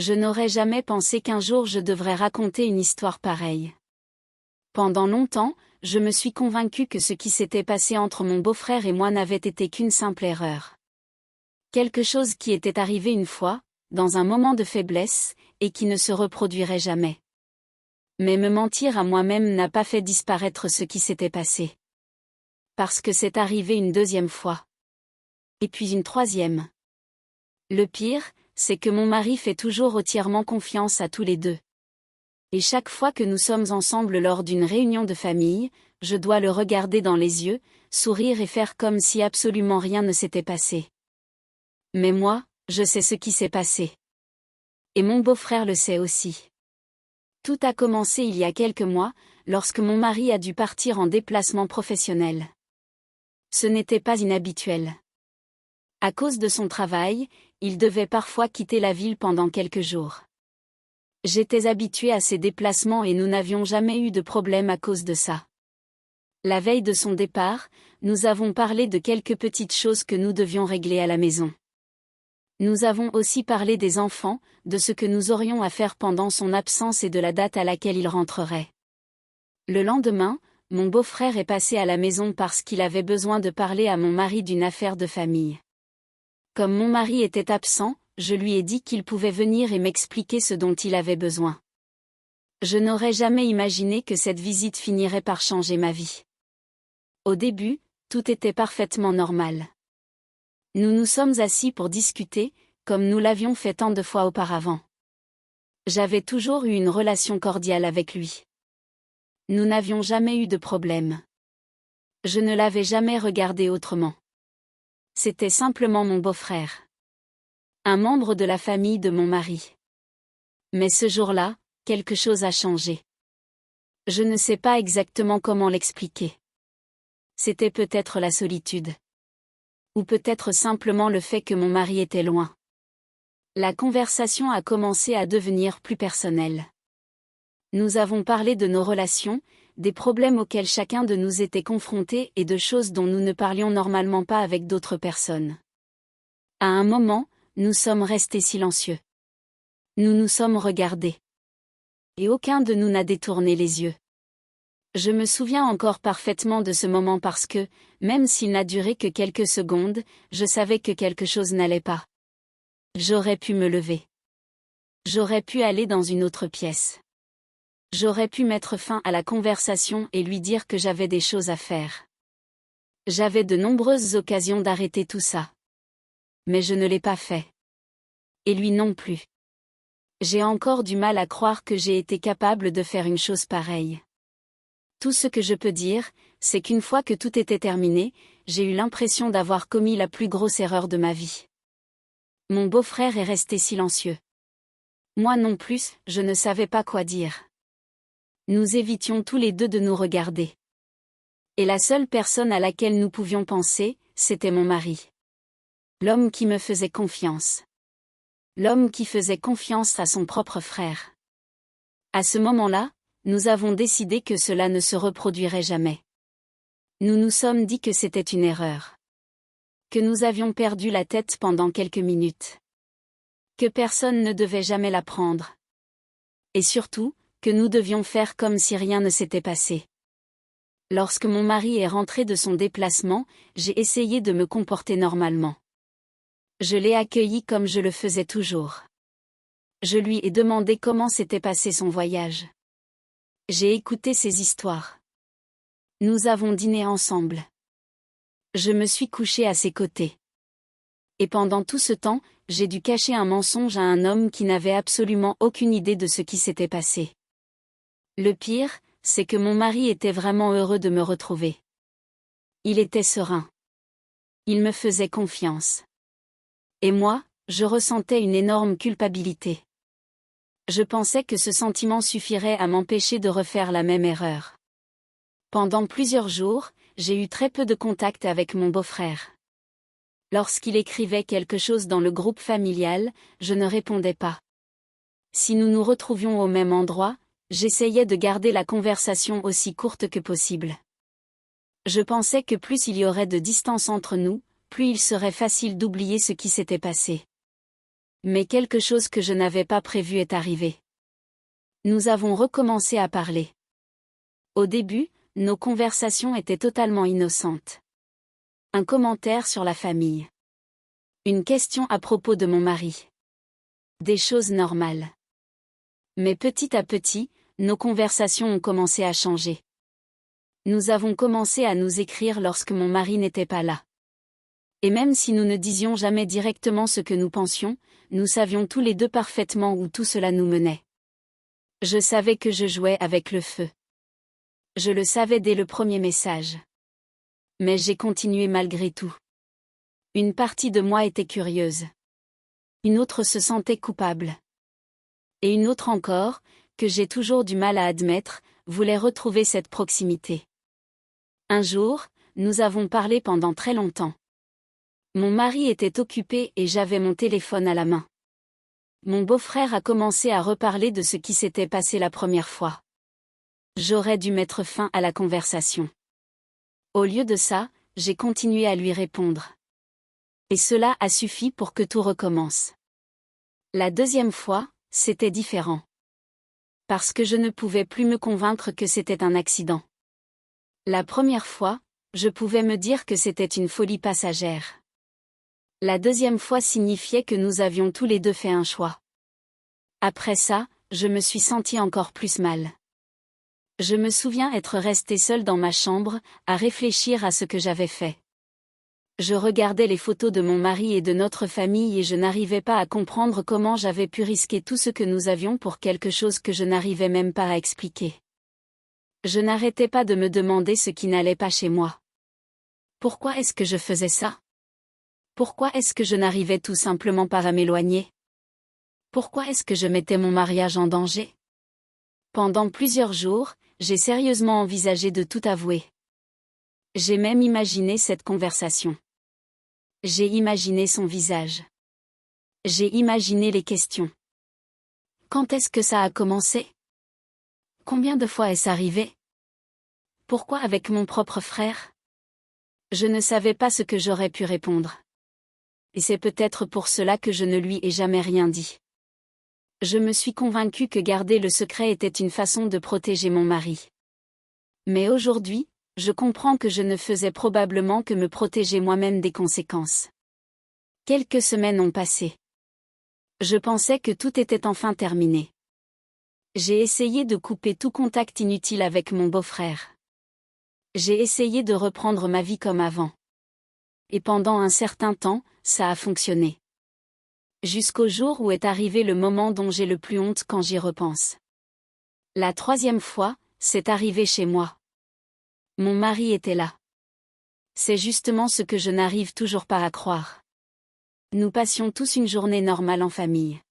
Je n'aurais jamais pensé qu'un jour je devrais raconter une histoire pareille. Pendant longtemps, je me suis convaincue que ce qui s'était passé entre mon beau-frère et moi n'avait été qu'une simple erreur. Quelque chose qui était arrivé une fois, dans un moment de faiblesse, et qui ne se reproduirait jamais. Mais me mentir à moi-même n'a pas fait disparaître ce qui s'était passé. Parce que c'est arrivé une deuxième fois. Et puis une troisième. Le pire, c'est que mon mari fait toujours entièrement confiance à tous les deux. Et chaque fois que nous sommes ensemble lors d'une réunion de famille, je dois le regarder dans les yeux, sourire et faire comme si absolument rien ne s'était passé. Mais moi, je sais ce qui s'est passé. Et mon beau-frère le sait aussi. Tout a commencé il y a quelques mois, lorsque mon mari a dû partir en déplacement professionnel. Ce n'était pas inhabituel. À cause de son travail, il devait parfois quitter la ville pendant quelques jours. J'étais habituée à ces déplacements et nous n'avions jamais eu de problème à cause de ça. La veille de son départ, nous avons parlé de quelques petites choses que nous devions régler à la maison. Nous avons aussi parlé des enfants, de ce que nous aurions à faire pendant son absence et de la date à laquelle il rentrerait. Le lendemain, mon beau-frère est passé à la maison parce qu'il avait besoin de parler à mon mari d'une affaire de famille. Comme mon mari était absent, je lui ai dit qu'il pouvait venir et m'expliquer ce dont il avait besoin. Je n'aurais jamais imaginé que cette visite finirait par changer ma vie. Au début, tout était parfaitement normal. Nous nous sommes assis pour discuter, comme nous l'avions fait tant de fois auparavant. J'avais toujours eu une relation cordiale avec lui. Nous n'avions jamais eu de problème. Je ne l'avais jamais regardé autrement. C'était simplement mon beau-frère. Un membre de la famille de mon mari. Mais ce jour-là, quelque chose a changé. Je ne sais pas exactement comment l'expliquer. C'était peut-être la solitude. Ou peut-être simplement le fait que mon mari était loin. La conversation a commencé à devenir plus personnelle. Nous avons parlé de nos relations, des problèmes auxquels chacun de nous était confronté et de choses dont nous ne parlions normalement pas avec d'autres personnes. À un moment, nous sommes restés silencieux. Nous nous sommes regardés. Et aucun de nous n'a détourné les yeux. Je me souviens encore parfaitement de ce moment parce que, même s'il n'a duré que quelques secondes, je savais que quelque chose n'allait pas. J'aurais pu me lever. J'aurais pu aller dans une autre pièce. J'aurais pu mettre fin à la conversation et lui dire que j'avais des choses à faire. J'avais de nombreuses occasions d'arrêter tout ça. Mais je ne l'ai pas fait. Et lui non plus. J'ai encore du mal à croire que j'ai été capable de faire une chose pareille. Tout ce que je peux dire, c'est qu'une fois que tout était terminé, j'ai eu l'impression d'avoir commis la plus grosse erreur de ma vie. Mon beau-frère est resté silencieux. Moi non plus, je ne savais pas quoi dire. Nous évitions tous les deux de nous regarder. Et la seule personne à laquelle nous pouvions penser, c'était mon mari. L'homme qui me faisait confiance. L'homme qui faisait confiance à son propre frère. À ce moment-là, nous avons décidé que cela ne se reproduirait jamais. Nous nous sommes dit que c'était une erreur. Que nous avions perdu la tête pendant quelques minutes. Que personne ne devait jamais la prendre. Et surtout, que nous devions faire comme si rien ne s'était passé. Lorsque mon mari est rentré de son déplacement, j'ai essayé de me comporter normalement. Je l'ai accueilli comme je le faisais toujours. Je lui ai demandé comment s'était passé son voyage. J'ai écouté ses histoires. Nous avons dîné ensemble. Je me suis couchée à ses côtés. Et pendant tout ce temps, j'ai dû cacher un mensonge à un homme qui n'avait absolument aucune idée de ce qui s'était passé. Le pire, c'est que mon mari était vraiment heureux de me retrouver. Il était serein. Il me faisait confiance. Et moi, je ressentais une énorme culpabilité. Je pensais que ce sentiment suffirait à m'empêcher de refaire la même erreur. Pendant plusieurs jours, j'ai eu très peu de contact avec mon beau-frère. Lorsqu'il écrivait quelque chose dans le groupe familial, je ne répondais pas. Si nous nous retrouvions au même endroit, j'essayais de garder la conversation aussi courte que possible. Je pensais que plus il y aurait de distance entre nous, plus il serait facile d'oublier ce qui s'était passé. Mais quelque chose que je n'avais pas prévu est arrivé. Nous avons recommencé à parler. Au début, nos conversations étaient totalement innocentes. Un commentaire sur la famille. Une question à propos de mon mari. Des choses normales. Mais petit à petit, nos conversations ont commencé à changer. Nous avons commencé à nous écrire lorsque mon mari n'était pas là. Et même si nous ne disions jamais directement ce que nous pensions, nous savions tous les deux parfaitement où tout cela nous menait. Je savais que je jouais avec le feu. Je le savais dès le premier message. Mais j'ai continué malgré tout. Une partie de moi était curieuse. Une autre se sentait coupable. Et une autre encore, que j'ai toujours du mal à admettre, voulait retrouver cette proximité. Un jour, nous avons parlé pendant très longtemps. Mon mari était occupé et j'avais mon téléphone à la main. Mon beau-frère a commencé à reparler de ce qui s'était passé la première fois. J'aurais dû mettre fin à la conversation. Au lieu de ça, j'ai continué à lui répondre. Et cela a suffi pour que tout recommence. La deuxième fois, c'était différent. Parce que je ne pouvais plus me convaincre que c'était un accident. La première fois, je pouvais me dire que c'était une folie passagère. La deuxième fois signifiait que nous avions tous les deux fait un choix. Après ça, je me suis sentie encore plus mal. Je me souviens être restée seule dans ma chambre, à réfléchir à ce que j'avais fait. Je regardais les photos de mon mari et de notre famille et je n'arrivais pas à comprendre comment j'avais pu risquer tout ce que nous avions pour quelque chose que je n'arrivais même pas à expliquer. Je n'arrêtais pas de me demander ce qui n'allait pas chez moi. Pourquoi est-ce que je faisais ça? Pourquoi est-ce que je n'arrivais tout simplement pas à m'éloigner? Pourquoi est-ce que je mettais mon mariage en danger? Pendant plusieurs jours, j'ai sérieusement envisagé de tout avouer. J'ai même imaginé cette conversation. J'ai imaginé son visage. J'ai imaginé les questions. Quand est-ce que ça a commencé? Combien de fois est-ce arrivé? Pourquoi avec mon propre frère? Je ne savais pas ce que j'aurais pu répondre. Et c'est peut-être pour cela que je ne lui ai jamais rien dit. Je me suis convaincue que garder le secret était une façon de protéger mon mari. Mais aujourd'hui, je comprends que je ne faisais probablement que me protéger moi-même des conséquences. Quelques semaines ont passé. Je pensais que tout était enfin terminé. J'ai essayé de couper tout contact inutile avec mon beau-frère. J'ai essayé de reprendre ma vie comme avant. Et pendant un certain temps, ça a fonctionné. Jusqu'au jour où est arrivé le moment dont j'ai le plus honte quand j'y repense. La troisième fois, c'est arrivé chez moi. Mon mari était là. C'est justement ce que je n'arrive toujours pas à croire. Nous passions tous une journée normale en famille.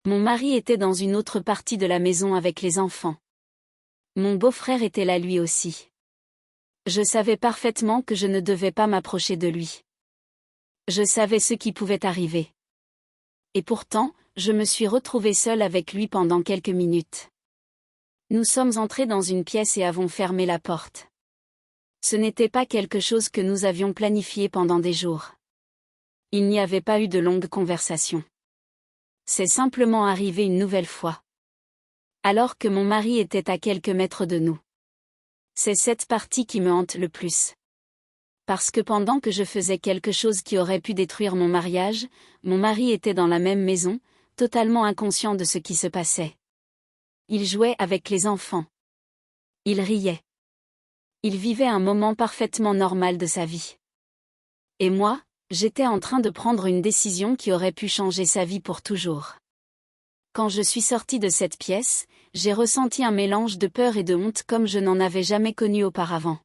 Mon mari était dans une autre partie de la maison avec les enfants. Mon beau-frère était là lui aussi. Je savais parfaitement que je ne devais pas m'approcher de lui. Je savais ce qui pouvait arriver. Et pourtant, je me suis retrouvée seule avec lui pendant quelques minutes. Nous sommes entrés dans une pièce et avons fermé la porte. Ce n'était pas quelque chose que nous avions planifié pendant des jours. Il n'y avait pas eu de longues conversations. C'est simplement arrivé une nouvelle fois. Alors que mon mari était à quelques mètres de nous. C'est cette partie qui me hante le plus. Parce que pendant que je faisais quelque chose qui aurait pu détruire mon mariage, mon mari était dans la même maison, totalement inconscient de ce qui se passait. Il jouait avec les enfants. Il riait. Il vivait un moment parfaitement normal de sa vie. Et moi, j'étais en train de prendre une décision qui aurait pu changer sa vie pour toujours. Quand je suis sortie de cette pièce, j'ai ressenti un mélange de peur et de honte comme je n'en avais jamais connu auparavant.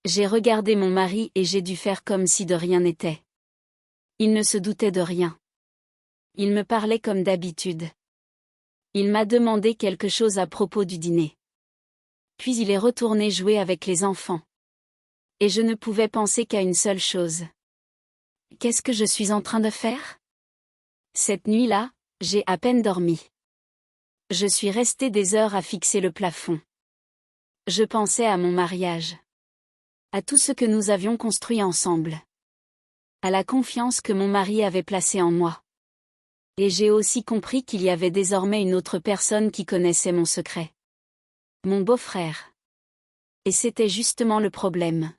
J'ai regardé mon mari et j'ai dû faire comme si de rien n'était. Il ne se doutait de rien. Il me parlait comme d'habitude. Il m'a demandé quelque chose à propos du dîner. Puis il est retourné jouer avec les enfants. Et je ne pouvais penser qu'à une seule chose. Qu'est-ce que je suis en train de faire? Cette nuit-là, j'ai à peine dormi. Je suis restée des heures à fixer le plafond. Je pensais à mon mariage. À tout ce que nous avions construit ensemble. À la confiance que mon mari avait placée en moi. Et j'ai aussi compris qu'il y avait désormais une autre personne qui connaissait mon secret. Mon beau-frère. Et c'était justement le problème.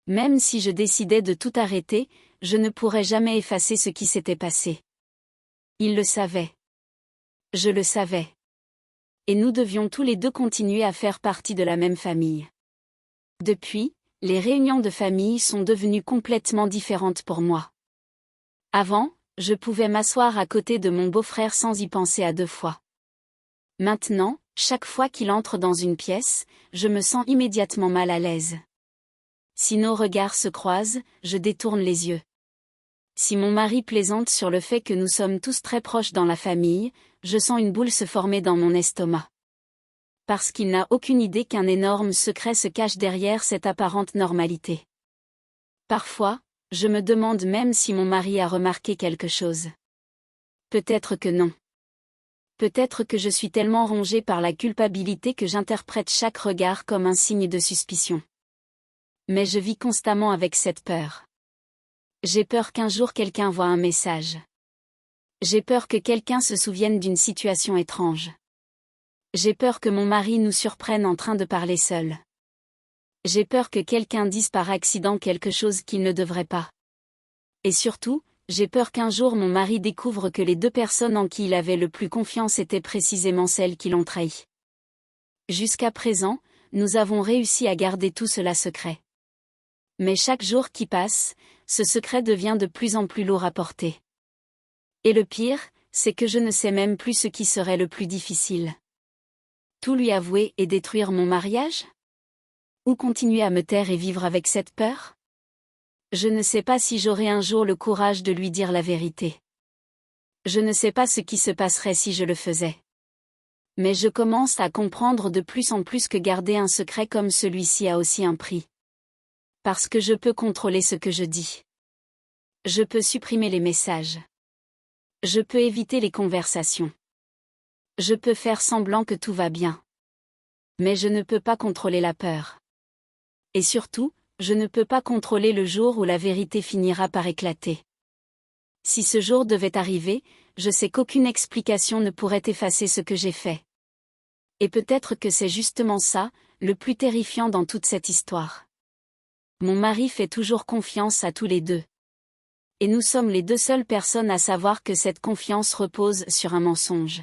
Même si je décidais de tout arrêter, je ne pourrais jamais effacer ce qui s'était passé. Il le savait. Je le savais. Et nous devions tous les deux continuer à faire partie de la même famille. Depuis, les réunions de famille sont devenues complètement différentes pour moi. Avant, je pouvais m'asseoir à côté de mon beau-frère sans y penser à deux fois. Maintenant, chaque fois qu'il entre dans une pièce, je me sens immédiatement mal à l'aise. Si nos regards se croisent, je détourne les yeux. Si mon mari plaisante sur le fait que nous sommes tous très proches dans la famille, je sens une boule se former dans mon estomac. Parce qu'il n'a aucune idée qu'un énorme secret se cache derrière cette apparente normalité. Parfois, je me demande même si mon mari a remarqué quelque chose. Peut-être que non. Peut-être que je suis tellement rongée par la culpabilité que j'interprète chaque regard comme un signe de suspicion. Mais je vis constamment avec cette peur. J'ai peur qu'un jour quelqu'un voie un message. J'ai peur que quelqu'un se souvienne d'une situation étrange. J'ai peur que mon mari nous surprenne en train de parler seul. J'ai peur que quelqu'un dise par accident quelque chose qu'il ne devrait pas. Et surtout, j'ai peur qu'un jour mon mari découvre que les deux personnes en qui il avait le plus confiance étaient précisément celles qui l'ont trahi. Jusqu'à présent, nous avons réussi à garder tout cela secret. Mais chaque jour qui passe, ce secret devient de plus en plus lourd à porter. Et le pire, c'est que je ne sais même plus ce qui serait le plus difficile. Tout lui avouer et détruire mon mariage ? Ou continuer à me taire et vivre avec cette peur ? Je ne sais pas si j'aurai un jour le courage de lui dire la vérité. Je ne sais pas ce qui se passerait si je le faisais. Mais je commence à comprendre de plus en plus que garder un secret comme celui-ci a aussi un prix. Parce que je peux contrôler ce que je dis. Je peux supprimer les messages. Je peux éviter les conversations. Je peux faire semblant que tout va bien. Mais je ne peux pas contrôler la peur. Et surtout, je ne peux pas contrôler le jour où la vérité finira par éclater. Si ce jour devait arriver, je sais qu'aucune explication ne pourrait effacer ce que j'ai fait. Et peut-être que c'est justement ça, le plus terrifiant dans toute cette histoire. Mon mari fait toujours confiance à tous les deux. Et nous sommes les deux seules personnes à savoir que cette confiance repose sur un mensonge.